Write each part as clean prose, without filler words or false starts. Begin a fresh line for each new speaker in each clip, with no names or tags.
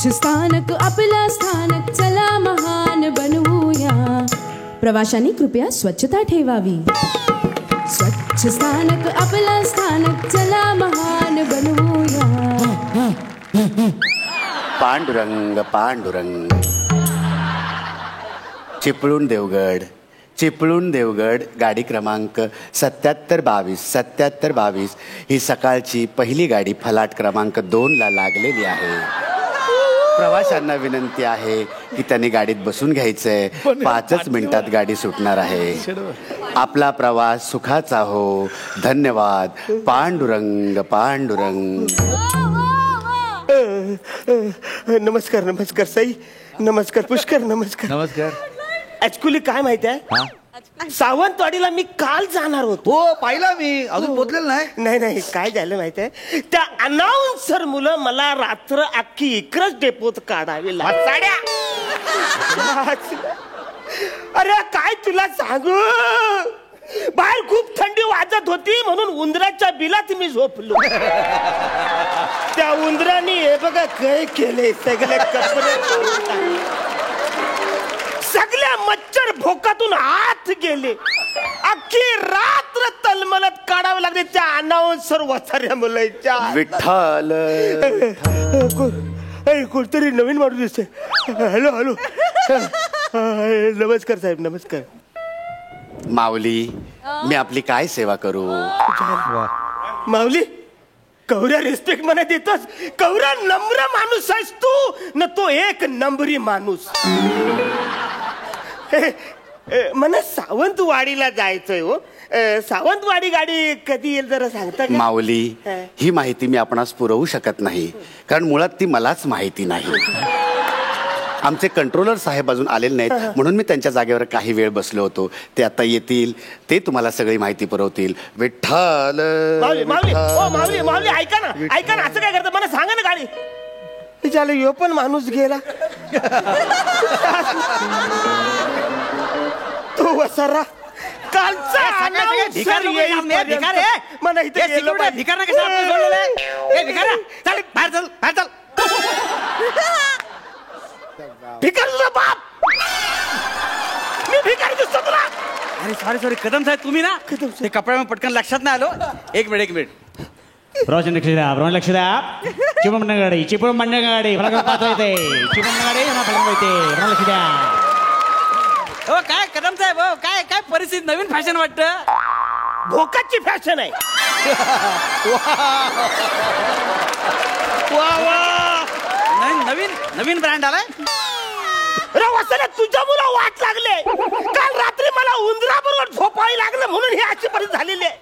स्वच्छ स्थानक आपलं स्थानक, चला महान बनवूया. प्रवाशांनी कृपया स्वच्छता ठेवावी. स्वच्छ स्थानक आपलं स्थानक, चला महान बनवूया.
पांडुरंग पांडुरंग. चिपळूण देवगड, चिपळूण देवगड, गाडी क्रमांक 7722 7722. ही सकाळची पहिली गाडी फलाट क्रमांक 2ला लागलेली आहे. प्रवाशांना विनंती आहे की त्यांनी गाडीत बसून घ्यायचंय. 5च मिनिटात गाडी सुटणार आहे. आपला प्रवास सुखाचा हो. धन्यवाद. पांडुरंग पांडुरंग.
नमस्कार नमस्कार साई. नमस्कार पुष्कर. नमस्कार
नमस्कार.
ऍक्च्युली काय माहिती आहे, सावंतवाडीला मी काल जाणार होतो.
हो पाहिला मी, अजून पोचलेलं नाही.
नाही नाही, काय झालं माहिती आहे, त्या अनाउन्सर मुलं मला रात्र अख्खी इकडच डेपोत काढावी लागल्या. अरे काय तुला सांगू, बाहेर खूप थंडी वाजत होती म्हणून उंदराच्या बिलात मी झोपलो. त्या उंदराने हे बघा काय केले, सगळे कपडे सगळ्या मच्छर भोकातून आत गेले. अख्खी रात्र तलमलत काढावं लागले त्या अनाउन्सर वसाऱ्या मुलाच्या.
विठ्ठल
कोणतरी नवीन माणूस दिसते. Hello hello. नमस्कार साहेब. नमस्कार.
माऊली, मी आपली काय सेवा करू?
माऊली, कवऱ्या रिस्पेक्ट मला देतोस. कवऱ्या नम्र माणूस आहेस तू न, तो एक नंबरी माणूस. मला सावंतवाडीला जायचंय हो. सावंतवाडी गाडी कधी येईल जरा सांगता का?
माऊली, ही माहिती मी आपणास पुरवू शकत नाही, कारण मुळात ती मलाच माहिती नाही. आमचे कंट्रोलर साहेब अजून आलेले नाहीत, म्हणून मी त्यांच्या जागेवर काही वेळ बसलो होतो. ते आता येतील, ते तुम्हाला सगळी माहिती पुरवतील. विठ्ठल.
माऊली माऊली माऊली माऊली, ऐका ना ऐका ना, असं काय करतं मला सांगा ना. गाडी झालं, यो पण माणूस गेला. तो वसारा कालचा मला इथे भिकारी बाप. मी भिकारी दिसतो तुला?
अरे सॉरी सॉरी कदम साहेब, तुम्ही ना ते कपड्यामध्ये पटकन लक्षात नाही आलो. एक मिनिट.
प्रवाशांनी लक्ष द्या, प्रवाशांनी लक्ष द्या. चिपळूण गाडी, चिपळूण गाडी, मला पाहता येते. चिपळूण गाडी मला येते, लक्ष द्या.
हो काय कदम साहेब, हो काय काय परिस्थिती, नवीन फॅशन वाटतं.
भोकाची फॅशन आहे.
नवीन ब्रँड आलाय.
वसाऱ्या, तुझ्या मुला वाट लागले. काल रात्री मला उंदराबरोबर झोपावी लागलं म्हणून ही अशी परिस्थिती झालेली आहे.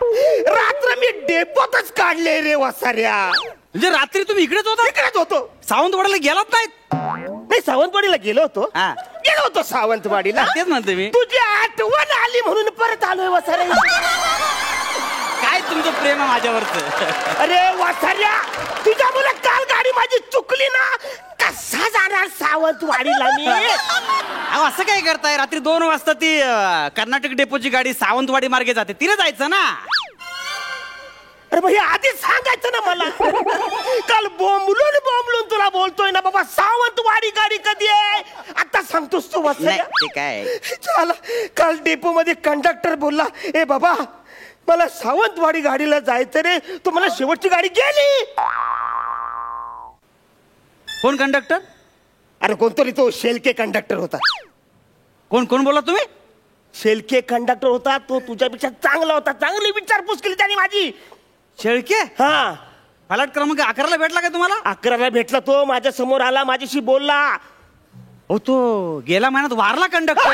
रात्र मी डेपोतच काढले रे वसाऱ्या.
म्हणजे रात्री तुम्ही इकडेच होता?
इकडेच होतो.
सावंतवाडीला गेलात नाहीत?
नाही, सावंतवाडीला गेलो होतो. सावंतवाडीला.
तेच म्हणते मी,
तुझी आठवण आली म्हणून परत आलोय वसाऱ्या.
काय तुमचं प्रेम आहे माझ्यावरचं.
अरे वसाऱ्या, तुझ्या मुला काल गाडी माझी चुकली ना, कसा जाणार सावंतवाडीला मी?
असं काय करताय, रात्री 2 वाजता ती कर्नाटक डेपोची गाडी सावंतवाडी मार्गे जाते, तिला जायचं ना.
अरे भाई, आधीच सांगायचं ना मला. काल बोंबलून तुला बोलतोय ना बाबा, सावंतवाडी गाडी कधी आहे आता सांगतोस तू. वसाऱ्या
ते काय
झालं, काल डेपो मध्ये कंडक्टर बोलला, ए बाबा मला सावंतवाडी गाडीला जायचं रे. तो मला शेवटची गाडी गेली.
कोण कंडक्टर?
अरे कोणतरी तो शेलके कंडक्टर होता.
कोण बोला तुम्ही?
शेलके कंडक्टर होता तो, तुझ्यापेक्षा चांगला होता. चांगली विचारपूस केली त्याने माझी.
शेळके?
हा.
फलाट क्रमांक 11ला भेटला का तुम्हाला?
11ला भेटला तो, माझ्या समोर आला, माझ्याशी बोलला.
हो, तो गेला महिन्यात वारला कंडक्टर.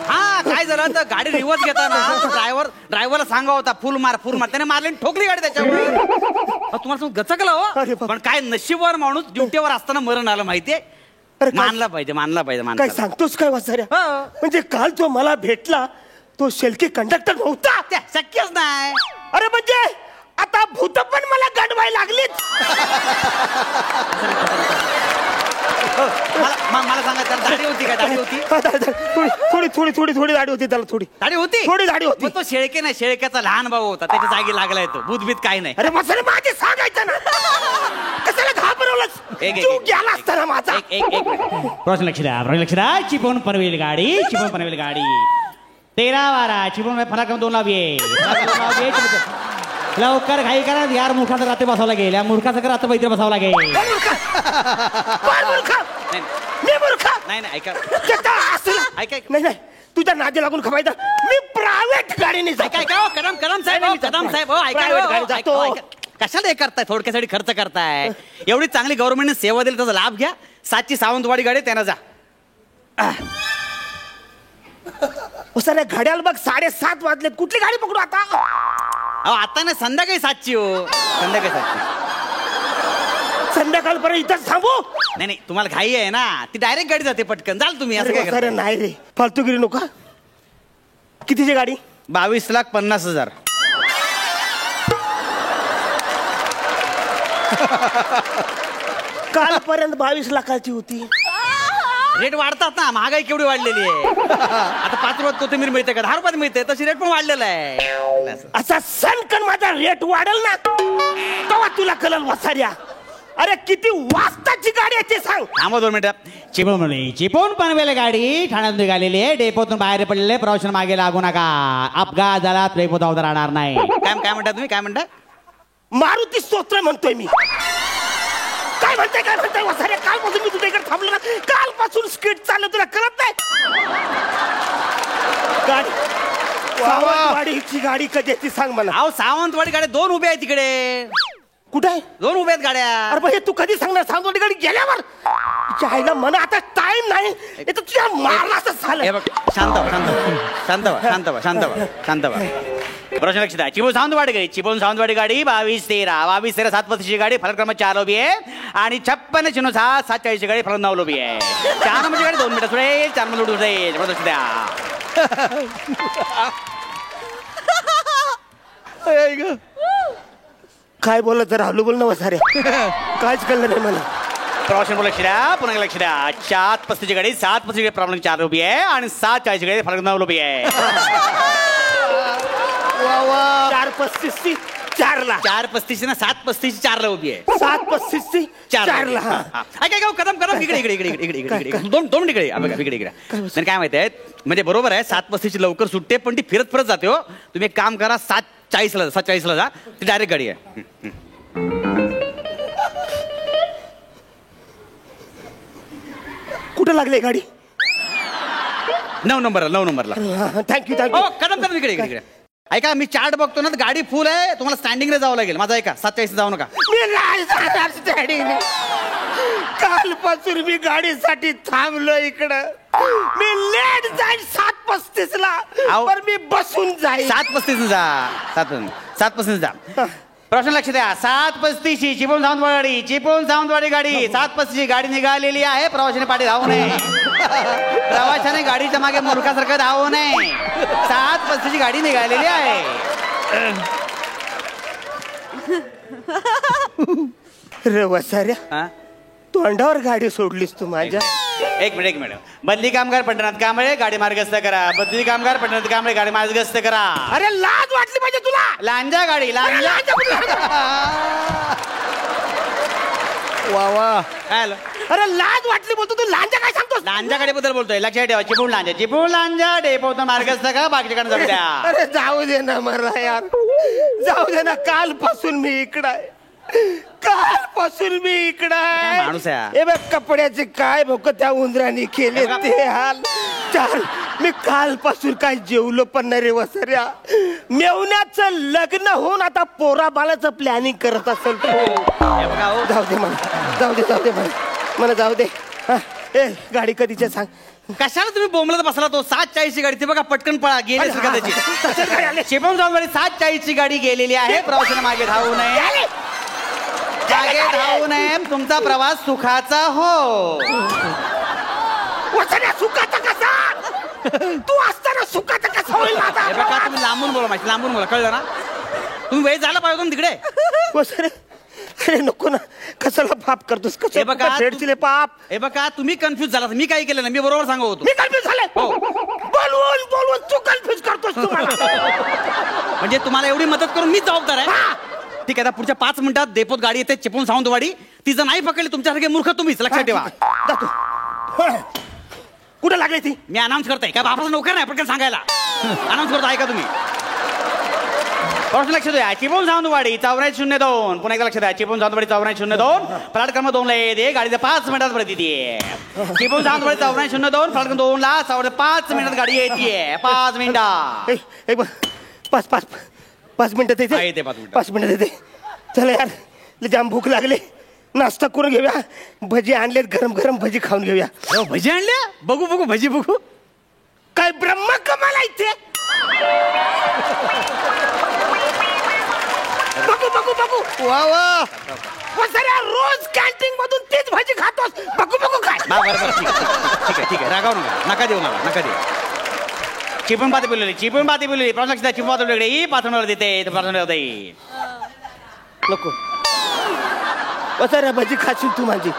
हा, काय झालं तर गाडी रिवर्स घेताना ड्रायव्हरला सांगा होता फुल मार त्याने मारली, ठोकली गाडी त्याच्यावर. तुम्हाला गचकलं हो. पण काय नशीबवर माणूस ड्युटीवर असताना मरण आलं माहितीये. मानला पाहिजे.
काय सांगतोस काय वसाऱ्या? म्हणजे काल तो मला भेटला, तो शेलके कंडक्टर नव्हता?
शक्यच नाही.
अरे म्हणजे आता भूत पण मला गडवाय लागलीत.
मला सांगा त्याला दाढी होती का? दाढी होती
थोडी दाढी होती त्याला,
दाढी होती
थोडी दाढी होती.
मग तो शेळके नाही, शेळक्याचा लहान भाऊ होता, त्याच्या जागी लागलाय तो. भूतभीत काही नाही.
अरे मसाले माझे सांगायचं ना, कशाला घाबरवलंस? तू गेला असताना माझा.
एक
प्रश्न लक्ष द्या. चिपळूण पनवेल गाडी 13-12 चिपळूण फलक क्रमांक 2 लाविये. लवकर घाई करा यार, मूर्खाचं रात्री बसावं लागेल. या मूर्खाचं रात्र इथे बसावं लागेल.
मी मूर्ख
नाही ऐका
नाही, तुझ्या नादी लागून खवायचं. मी प्रायव्हेट गाडीने
कदम साहेब ऐका. कशाला हे करताय? थोडक्यासाठी खर्च करताय. एवढी चांगली गव्हर्नमेंटने सेवा दिली, त्याचा लाभ घ्या. 7ची सावंतवाडी गाडी त्यांना जा.
सर घड्याल बघ 7:30 वाजलेत. कुठली गाडी पकडू आता?
आता नाही, संध्याकाळी 7ची हो.
संध्याकाळपर्यंत इथंच थांबू?
नाही तुम्हाला घाई आहे ना, ती डायरेक्ट गाडी जाते पटकन. जाल तुम्ही. असं काय करताय?
नाही रे, फालतूगिरी नको. कितीची गाडी?
22,50,000.
कालपर्यंत 22 लाखाची होती.
रेट वाढतात ना, महागाई केवढी वाढलेली आहे. आता 5 रुपयात कोथिंबीर मिळते का? 10 रुपयात मिळते. तशी रेट पण वाढलेला आहे.
असा सणकण माझा रेट वाढेल ना, तेव्हा तुला कळल वसाऱ्या. अरे किती वाजताची गाडी आहे ते सांग.
थांबा 2 मिनिटं.
चिपळूण पनवेल गाडी ठाण्यात निघालेली आहे. डेपोतून बाहेर पडलेले प्रवाशांना मागे लागू नका. अपघात झाला डेपो धावता राहणार नाही.
काय म्हणता तुम्ही? काय म्हणता?
मारुती स्तोत्र म्हणतोय मी. काय म्हणताय वसाऱ्या? कालपासून मी तुझ्या इकडे थांबलो ना, कालपासून स्किट चाललं, तुला कळत नाही? गाडी सावंतवाडीची गाडी कधी ती सांग मला.
अहो सावंतवाडी गाड्या 2 उभ्या आहेत तिकडे.
कुठे आहे?
2 उभ्या आहेत गाड्या.
अरे हे तू कधी सांगणार? सावंतवाडी गाडी गेल्यावर आईला म्हणा आता टाइम नाही. तुझ्या मारला असं झालं.
हे बघ, शांत व्हा. प्रश्न लक्ष द्या. चिपळूण सावंतवाडी गाडी 22-13 7 गाडी फलक क्रमांक 4 उभी आहे. आणि 56-06 740 गाडी फलक 9 उभी आहे. 4 नंबरची गाडी 2 मिनिटं पुढे, 4 नंबर जाईल. लक्ष द्या.
काय बोलला जरा हलू बोल ना वसाऱ्या. काहीच कळलं नाही मला.
प्रवाशांना लक्ष द्या. पुन्हा लक्ष द्या. 7:35 गाडी 7:35 प्रॉब्लेम 4 उभी आहे. आणि 7:40 गाडी फलक 9 उभी आहे.
4:35 4ला
4:35 ना 7:35 4ला उभी आहे.
7:35 4ला.
काय कदम इकडे 2 मिनिट इकडे. काय माहिती आहे, म्हणजे बरोबर आहे 7:35 लवकर सुटते, पण ती फिरत जाते हो. तुम्ही एक काम करा, 7:40ला जा. ती डायरेक्ट गाडी आहे.
कुठं लागली गाडी?
9 नंबरला.
थँक्यू.
कदम इकडे. ऐका, मी चार्ट बघतो ना, गाडी फुल आहे. तुम्हाला स्टँडिंगला जावं लागेल. माझा ऐका, 7:40 जाऊ नका.
कालपासून मी गाडीसाठी थांबलो इकडं. मी लेट जाईल 7:35ला. मी बसून जाईल.
7:35 जा. प्रश्न लक्ष द्या. 7:35 चिपळूण सावंतवाडी गाडी 7:35 गाडी निघालेली आहे. प्रवाशाने पाठी धावू नये. प्रवाशाने गाडीच्या मागे मूर्खासारखं धावू नये. 7:35 गाडी निघालेली आहे.
रे वसाऱ्या, तोंडावर गाडी सोडलीस तू माझ्या.
एक मिनिट. बदली कामगार पंढरनाथ कांबळे गाडी मार्गस्थ करा. गाडी मार्गस्थ करा.
अरे लाज वाटली पाहिजे तुला.
लांजा गाडी लांजा.
अरे लाज वाटली बोलतो तू. लांजा काय सांगतोस?
लांजा गाडीबद्दल बोलतोय. लक्षात ठेवा. चिपळूण लांजा डेपोतून मार्गस्थ का बाकीच्याकडे जाऊ द्या.
अरे जाऊ दे ना मला यार, जाऊ दे ना. कालपासून मी इकडं आहे.
माणूस आहे.
हे बघ, कपड्याचे काय भोक त्या उंदराने केले ते हाल. चाल, मी कालपासून काय जेवलो पण नाही रे वसऱ्या. मेवण्याचं लग्न होऊन आता पोरा बाळाचं प्लॅनिंग करत असेल तो. जाऊ दे मला जाऊ दे. ए गाडी कधीच्या सांग.
कशाला तुम्ही बोंबलत बसला? तो 7:40 गाडी ती बघा, पटकन पळा. गेली त्याची. चिपळूण सावंतवाडी 7:40 गाडी गेलेली आहे. प्रवाशाने मागे धावू नये. तुमचा प्रवास सुखाचा हो.
सुखाचा कसा? तू असताना सुखाचा कसा होईल?
तुम्ही लांबून बोला, कळलं ना? तुम्ही वेळ झाला पाहिजे तिकडे.
अरे नको ना, कशाला पाप करतोस?
हे बघा,
कसं फेडशील पाप?
हे बघा तुम्ही कन्फ्युज झाला. मी काय केलं ना, मी बरोबर सांगत होतो.
मी कन्फ्युज झाले. बोलवून बोलवून तू कन्फ्युज करतोस तुम्हाला.
म्हणजे तुम्हाला एवढी मदत करून मीच जबाबदार आहे. ठीक आहे, आता पुढच्या 5 मिनिटात डेपोत गाडी येते चिपळूण सावंतवाडी. ती जर नाही पकडली तुमच्यासारखे मूर्ख तुम्हीच, लक्षात ठेवा.
जातो. कुठं लागली ती?
मी अनाऊन्स करतोय. काय बापाचा नोकर नाही पटकन सांगायला. अनाऊन्स करतो, ऐका तुम्ही. लक्ष द्या, चिपळूण सावंतवाडी 8402. पुन्हा एकदा लक्ष द्या, चिपळूण सावंतवाडी 8402. फ्लॅट क्रमांक 2 ला येते गाडी. 5 मिनिटात परत येते. चिपळूण सावंतवाडी 8402. फ्लॅट क्रमांक 2 ला 5 मिनिटात गाडी येते. 5 मिनिटात.
5 मिनिटात
हा, येते,
येते.
5 मिनिटात.
5 मिनिटात येते. चला यार, लय जाम भूक लागली. नाश्ता करून घेऊया. भजी आणलेत, गरम गरम भजी खाऊन घेऊया.
भजी आणल्या? बघू बघू भजी बघू.
काय ब्रह्म कमाल आहे इथे. बघू बघू बघू.
वा वा.
वसाऱ्या रोज कॅन्टीन मधून तीच भजी खातोस. बघू बघू काय.
बरं ठीक आहे रागाव नका देऊ मला, नका देऊ. चिपळूण पाती बोलली, चिपळूण पाती बोलली. प्रश्न लक्ष द्या, चिपळूण पाती वेगळी. पाचवणार देते, पाचवणार देते.
नको. वसाऱ्या भजी खाशील तू माझी.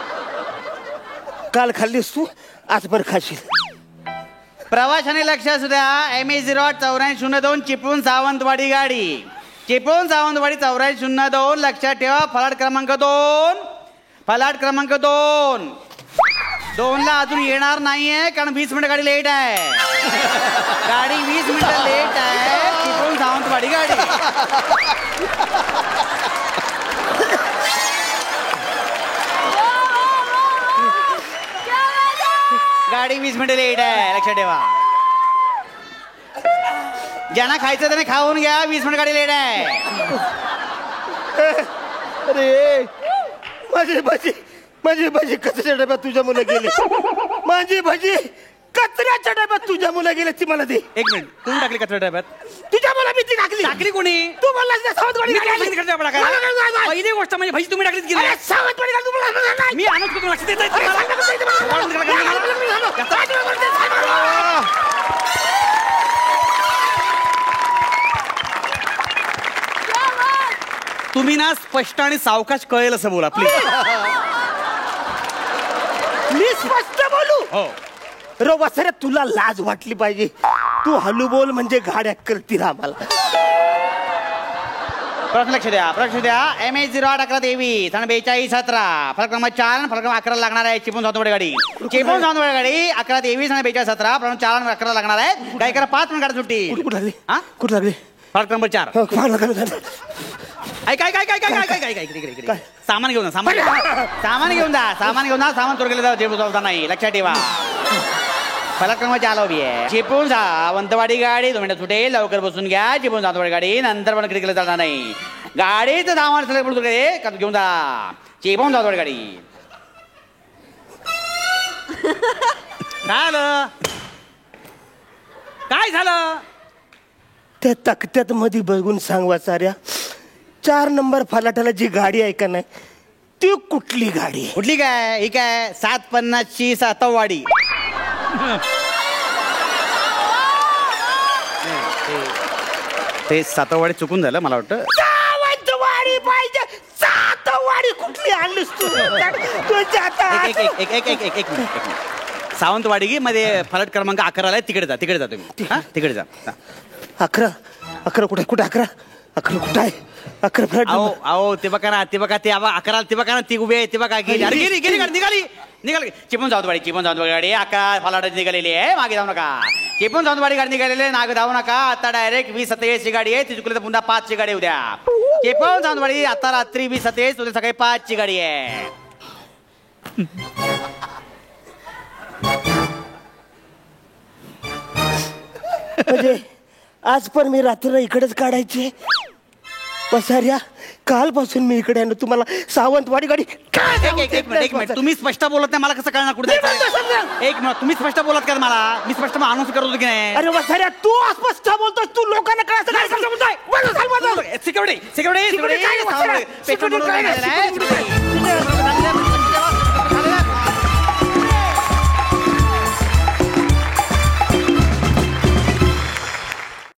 काल खाल्लीस तू, आज पण खाशील.
प्रवाशाने लक्ष असू द्या. ME08 8402 चिपळूण सावंतवाडी गाडी. चिपळूण सावंतवाडी 8402. लक्षात ठेवा. फलाट क्रमांक 2. फलाट क्रमांक 2. 2 ला अजून येणार नाहीये, कारण 20 मिनिटं गाडी लेट आहे. गाडी 20 मिनिटं लेट आहे. चिपळूण सावंतवाडी गाडी. गाडी 20 मिनिटं लेट आहे, लक्षात ठेवा. ज्यांना खायचं त्याने खाऊन घ्या. 20 मिनिट गाडी लेट आहे.
अरे माझी भजी कचऱ्याच्या डब्यात तुझ्या मुलं गेली. माझी भजी कचऱ्याच्या डब्यात तुझ्या मुलं गेले. ती मला दे.
1 मिनिट. तुम्ही टाकली कचरा डब्यात?
तुझ्या मुला मी ती टाकली.
टाकली कोणी?
तू बोललास ना सावंतवाडी गाडी आली.
पहिली गोष्ट म्हणजे भाजी तुम्ही टाकलीच की नाही?
अरे सावंतवाडी गाडी तुम्हाला नाही.
मी आणत होतो, लक्ष देत तुम्ही ना स्पष्ट आणि सावकाश कळेल असं बोला प्लीज.
मी स्पष्ट बोलू?
हो.
रो वसरे, तुला लाज वाटली पाहिजे. तू हलू बोल म्हणजे गाड्या करतील आम्हाला.
प्रश्न लक्ष द्या. ME08 1123 आणि 4217. फलक क्रमांक 4 फलक क्रमांक 11 लागणार आहे. चिपळूण सावंतवाडी गाडी. चिपळूण सावंतवाडी गाडी 1123 आणि 4217. फलक 4 आणि 11 लागणार आहे. काय करा, 5 मिनिट सुट्टी.
कुठं लागली?
हा,
कुठं लागली?
फलक क्रमांक 4. काय सामान घेऊन सामान घेऊन चोर गेले जेबूचा नाही, लक्षात ठेवा. फलक क्रमांक 4 उभी आहे. चिपळूण सावंतवाडी गाडी 2 मिनिटं सुटेल, लवकर बसून घ्या. चिपळूण सावंतवाडी गाडी नंतर पण केलं जाणार नाही. गाडीचं सामान सगळं घेऊन जा. चिपळूण सावंतवाडी गाडी. काय झालं?
त्या तक्त्यात मध्ये बघून सांग वाचाऱ्या, 4 नंबर फलाटाला जी गाडी आहे का नाही, ती कुठली गाडी आहे?
कुठली काय? ही काय 750ची सातववाडी. ते सातववाडी चुकून झालं मला वाटतं.
सावंतवाडी पाहिजे. सातवाडी कुठली आणलीस तू?
एक मिनिट. सावंतवाडी मध्ये फलट क्रमांक 11 आहे. तिकडे जा तुम्ही. तिकडे जा.
11 कुठे? 11 कुठे आहे? 11 फ्लॅट.
अहो ते बघा ना, ते बघा 11 ते बघा ना, ती उभी आहे. ते बघा गेली निघाली. चिपळूण सावंतवाडी गाडी 11 फलाटाची निघालेली आहे. मागे जाऊ नका. चिपळूण सावंतवाडी गाडी निघालेली आहे. मागे जाऊ नका. आता डायरेक्ट 2027 ची गाडी आहे. ती चुकली तर पुन्हा 5 ची गाडी उद्या. चिपळूण सावंतवाडी आता रात्री 2027, उद्या सकाळी 5 ची गाडी आहे.
म्हणजे आज पण मी रात्र इकडेच काढायची. पसाऱ्या, कालपासून मी इकडे आहे. तुम्हाला सावंतवाडी गाडी
एक मिनिट. तुम्ही स्पष्ट बोलत नाही, मला कसं कळणार कुठे? एक मिनिट. तुम्ही स्पष्ट बोलत का मला? मी स्पष्ट अनाउन्स करत होतो की नाही?
अरे वसाऱ्या, तू अस्पष्ट बोलतोस. तू लोकांना कळायचं.
सिक्युरिटी